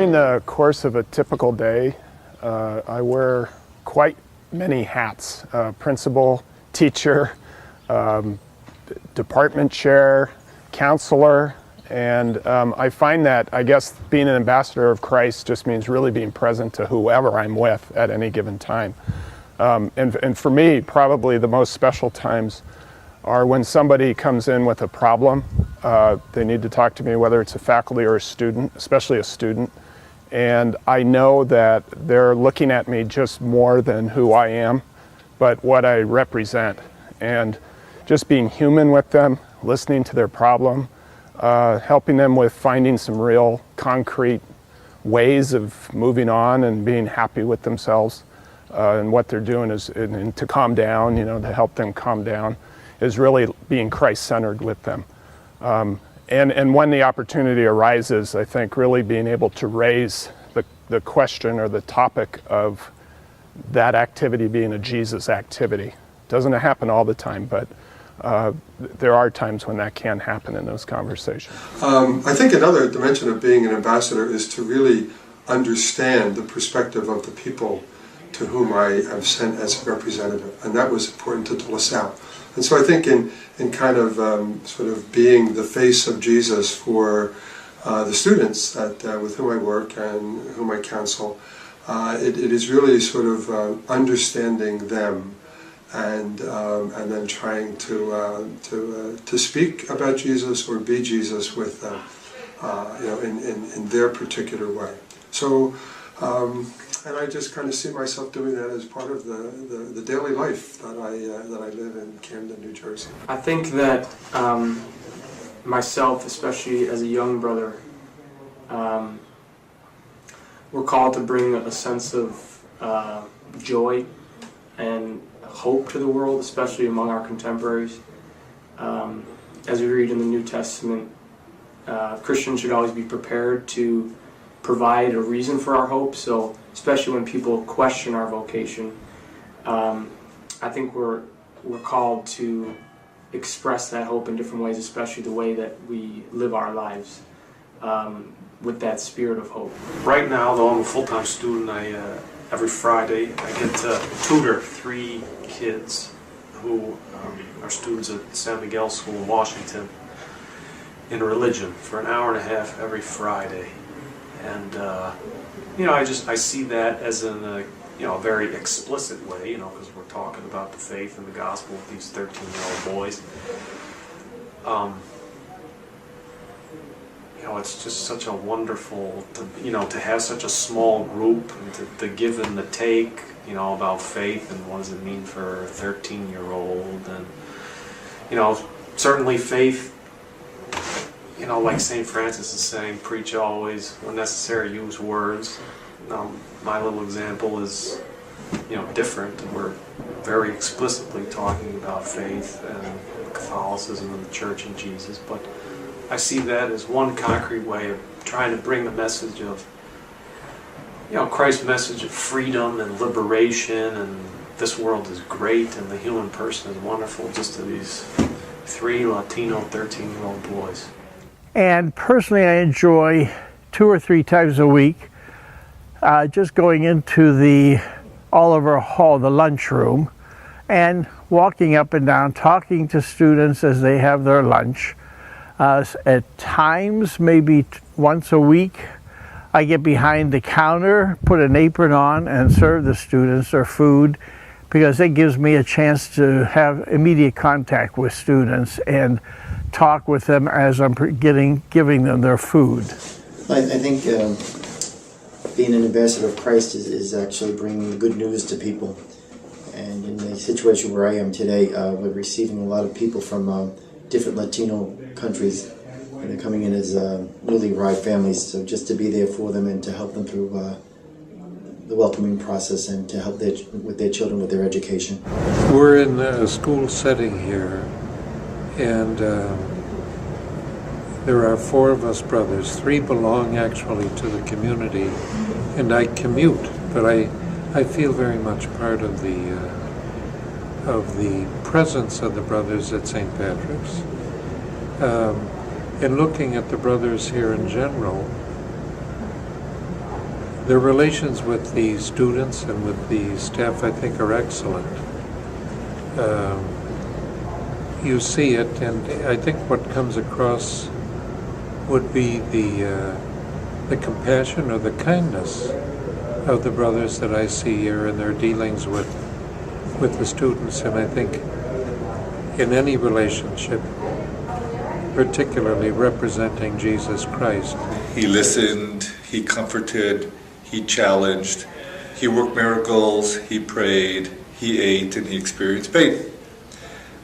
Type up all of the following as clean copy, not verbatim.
During the course of a typical day, I wear quite many hats. Principal, teacher, department chair, counselor, and I find that, I guess, being an ambassador of Christ just means really being present to whoever I'm with at any given time. And for me, probably the most special times are when somebody comes in with a problem. They need to talk to me, whether it's a faculty or a student, especially a student. And I know that they're looking at me just more than who I am, but what I represent. And just being human with them, listening to their problem, helping them with finding some real concrete ways of moving on and being happy with themselves. And what they're doing is, and to calm down, to help them calm down, is really being Christ-centered with them. And when the opportunity arises, I think really being able to raise the question or the topic of that activity being a Jesus activity. Doesn't happen all the time, but there are times when that can happen in those conversations. I think another dimension of being an ambassador is to really understand the perspective of the people to whom I am sent as a representative, and that was important to De La Salle. And so I think in kind of sort of being the face of Jesus for the students with whom I work and whom I counsel, it is really sort of understanding them and then trying to speak about Jesus or be Jesus with them, in their particular way. So. And I just kind of see myself doing that as part of the daily life that I live in Camden, New Jersey. I think that myself, especially as a young brother, we're called to bring a sense of joy and hope to the world, especially among our contemporaries. As we read in the New Testament, Christians should always be prepared to provide a reason for our hope. So especially when people question our vocation, I think we're called to express that hope in different ways, especially the way that we live our lives with that spirit of hope. Right now, though I'm a full-time student, every Friday I get to tutor 3 kids who are students at San Miguel School in Washington in religion for an hour and a half every Friday. And I see that as in a very explicit way, because we're talking about the faith and the gospel with these 13-year-old boys. It's just such a wonderful, to have such a small group and to give and to take, about faith and what does it mean for a 13-year-old, and certainly faith. Like St. Francis is saying, preach always, when necessary, use words. My little example is, different. We're very explicitly talking about faith and Catholicism and the Church and Jesus, but I see that as one concrete way of trying to bring the message of, Christ's message of freedom and liberation, and this world is great and the human person is wonderful, just to these 3 Latino 13-year-old boys. And personally, I enjoy 2 or 3 times a week just going into the Oliver Hall, the lunchroom, and walking up and down, talking to students as they have their lunch. At times, maybe once a week, I get behind the counter, put an apron on, and serve the students their food, because it gives me a chance to have immediate contact with students and talk with them as I'm giving them their food. I think being an ambassador of Christ is actually bringing good news to people. And in the situation where I am today, we're receiving a lot of people from different Latino countries, and they're coming in as newly arrived families. So just to be there for them and to help them through the welcoming process and to help with their children with their education. We're in a school setting here, and there are 4 of us brothers. 3 belong actually to the community, and I commute, but I feel very much part of the presence of the brothers at St. Patrick's. And looking at the brothers here in general, their relations with the students and with the staff, I think, are excellent. You see it, and I think what comes across would be the compassion or the kindness of the brothers that I see here in their dealings with the students. And I think in any relationship, particularly representing Jesus Christ, he listened, he comforted, he challenged, he worked miracles, he prayed, he ate, and he experienced faith.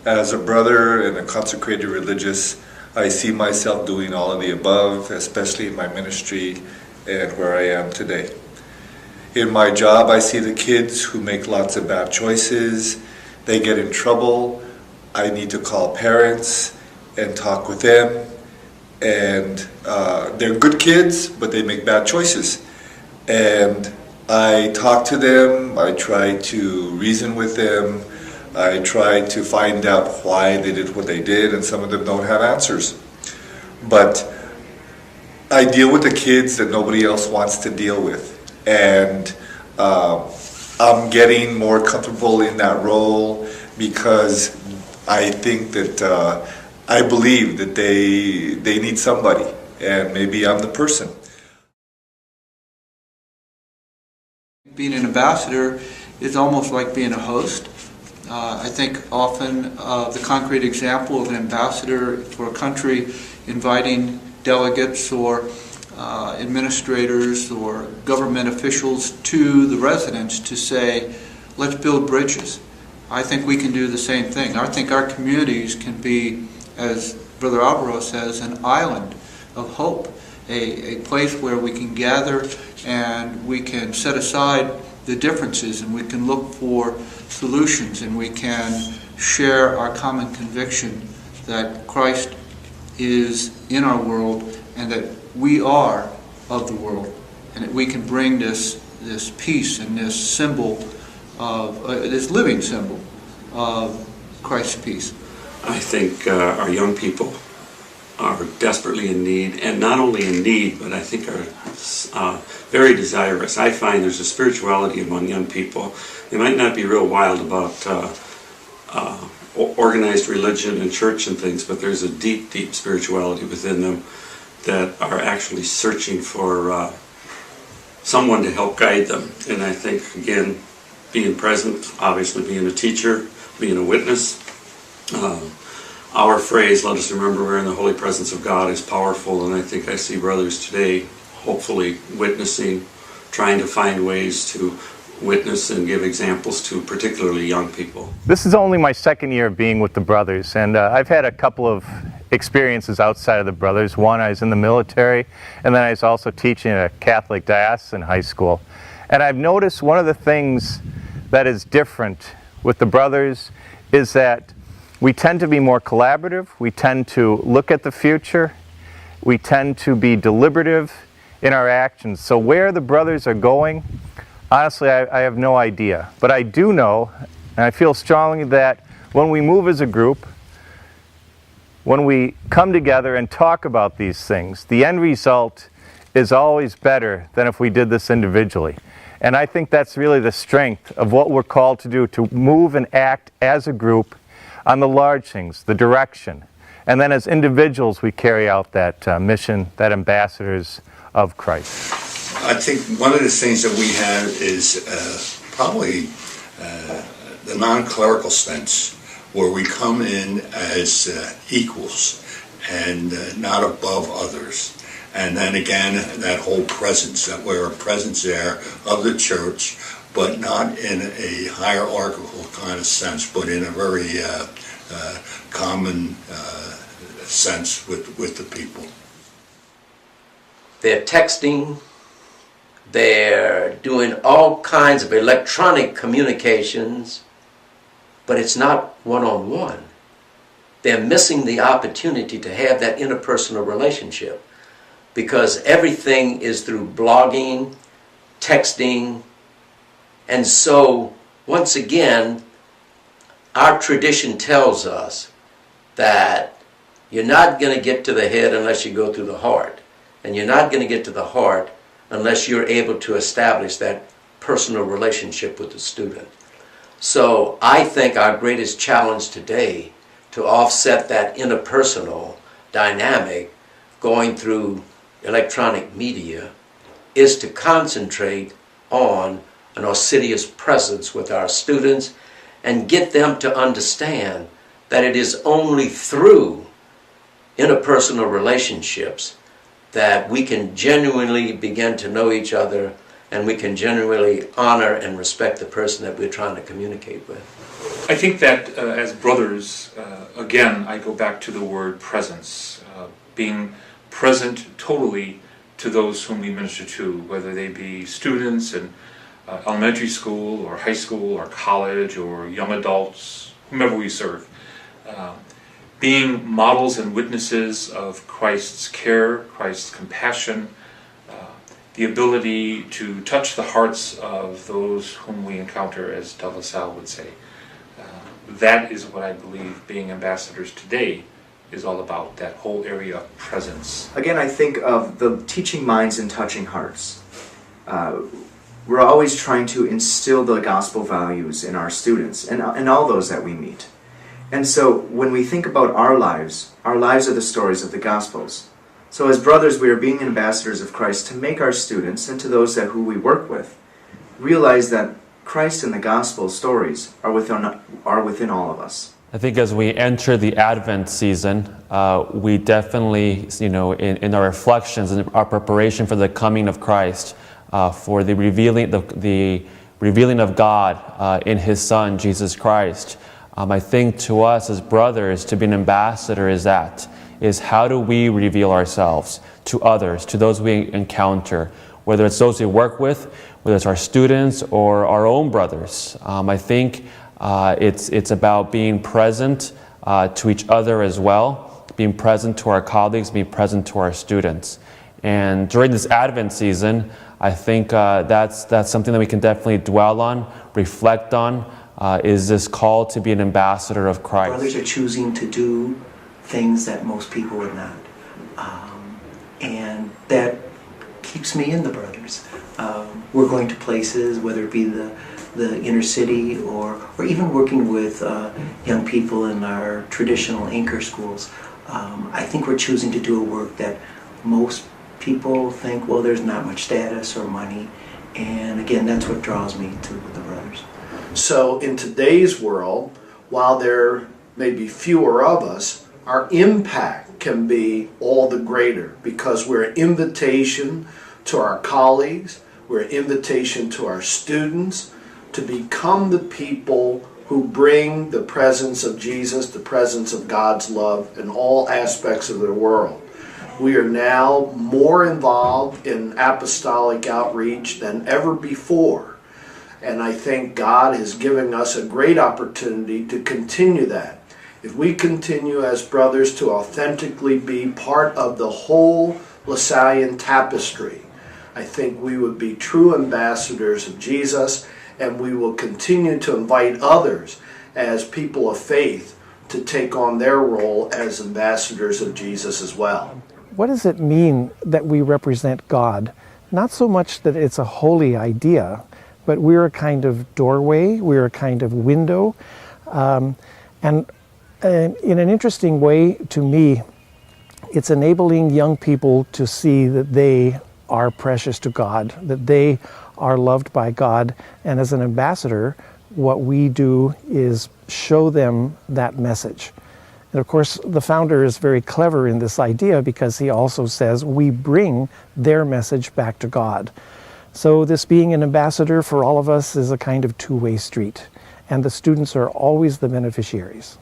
As a brother and a consecrated religious, I see myself doing all of the above, especially in my ministry and where I am today. In my job, I see the kids who make lots of bad choices. They get in trouble. I need to call parents and talk with them. And they're good kids, but they make bad choices. And I talk to them. I try to reason with them. I try to find out why they did what they did, and some of them don't have answers. But I deal with the kids that nobody else wants to deal with. And I'm getting more comfortable in that role because I think that I believe that they need somebody, and maybe I'm the person. Being an ambassador is almost like being a host. I think often the concrete example of an ambassador for a country inviting delegates or administrators or government officials to the residents to say, let's build bridges. I think we can do the same thing. I think our communities can be, as Brother Alvaro says, an island of hope, a place where we can gather and we can set aside the differences and we can look for solutions and we can share our common conviction that Christ is in our world and that we are of the world, and that we can bring this peace and this symbol of this living symbol of Christ's peace. I think our young people are desperately in need, and not only in need, but I think are very desirous. I find there's a spirituality among young people. They might not be real wild about organized religion and church and things, but there's a deep, deep spirituality within them that are actually searching for someone to help guide them. And I think, again, being present, obviously being a teacher, being a witness, our phrase, let us remember we're in the holy presence of God, is powerful. And I think I see brothers today hopefully witnessing, trying to find ways to witness and give examples to particularly young people. This is only my second year of being with the brothers, and I've had a couple of experiences outside of the brothers. One, I was in the military, and then I was also teaching at a Catholic diocesan high school. And I've noticed one of the things that is different with the brothers is that we tend to be more collaborative, we tend to look at the future, we tend to be deliberative in our actions. So where the brothers are going, honestly, I have no idea. But I do know, and I feel strongly that when we move as a group, when we come together and talk about these things, the end result is always better than if we did this individually. And I think that's really the strength of what we're called to do, to move and act as a group on the large things, the direction. And then as individuals, we carry out that mission, that ambassadors of Christ. I think one of the things that we have is probably the non-clerical sense, where we come in as equals and not above others. And then again, that whole presence, that we're a presence there of the church, but not in a hierarchical kind of sense, but in a very common sense with the people. They're texting, they're doing all kinds of electronic communications, but it's not one-on-one. They're missing the opportunity to have that interpersonal relationship because everything is through blogging, texting, and so once again, our tradition tells us that you're not going to get to the head unless you go through the heart. And you're not going to get to the heart unless you're able to establish that personal relationship with the student. So I think our greatest challenge today to offset that interpersonal dynamic going through electronic media is to concentrate on an assiduous presence with our students and get them to understand that it is only through interpersonal relationships that we can genuinely begin to know each other and we can genuinely honor and respect the person that we're trying to communicate with. I think that as brothers, again, I go back to the word presence, being present totally to those whom we minister to, whether they be students in elementary school or high school or college or young adults, whomever we serve. Being models and witnesses of Christ's care, Christ's compassion, the ability to touch the hearts of those whom we encounter, as De La Salle would say. That is what I believe being ambassadors today is all about, that whole area of presence. Again, I think of the teaching minds and touching hearts. We're always trying to instill the gospel values in our students and all those that we meet. And so when we think about our lives are the stories of the Gospels. So as brothers, we are being ambassadors of Christ to make our students and to those who we work with realize that Christ and the Gospel stories are within all of us. I think as we enter the Advent season, we definitely, in our reflections and our preparation for the coming of Christ, for the revealing of God in His Son, Jesus Christ, I think to us as brothers, to be an ambassador is how do we reveal ourselves to others, to those we encounter, whether it's those we work with, whether it's our students or our own brothers. I think it's about being present to each other as well, being present to our colleagues, being present to our students. And during this Advent season, I think that's something that we can definitely dwell on, reflect on, is this call to be an ambassador of Christ. Brothers are choosing to do things that most people would not. And that keeps me in the brothers. We're going to places, whether it be the inner city or even working with young people in our traditional anchor schools. I think we're choosing to do a work that most people think, well, there's not much status or money. And again, that's what draws me to the brothers. So in today's world, while there may be fewer of us, our impact can be all the greater because we're an invitation to our colleagues, we're an invitation to our students to become the people who bring the presence of Jesus, the presence of God's love in all aspects of the world. We are now more involved in apostolic outreach than ever before. And I think God is giving us a great opportunity to continue that. If we continue as brothers to authentically be part of the whole LaSallian tapestry, I think we would be true ambassadors of Jesus, and we will continue to invite others as people of faith to take on their role as ambassadors of Jesus as well. What does it mean that we represent God? Not so much that it's a holy idea, but we're a kind of doorway, we're a kind of window. And in an interesting way, to me, it's enabling young people to see that they are precious to God, that they are loved by God. And as an ambassador, what we do is show them that message. And of course, the founder is very clever in this idea because he also says we bring their message back to God. So this being an ambassador for all of us is a kind of two-way street, and the students are always the beneficiaries.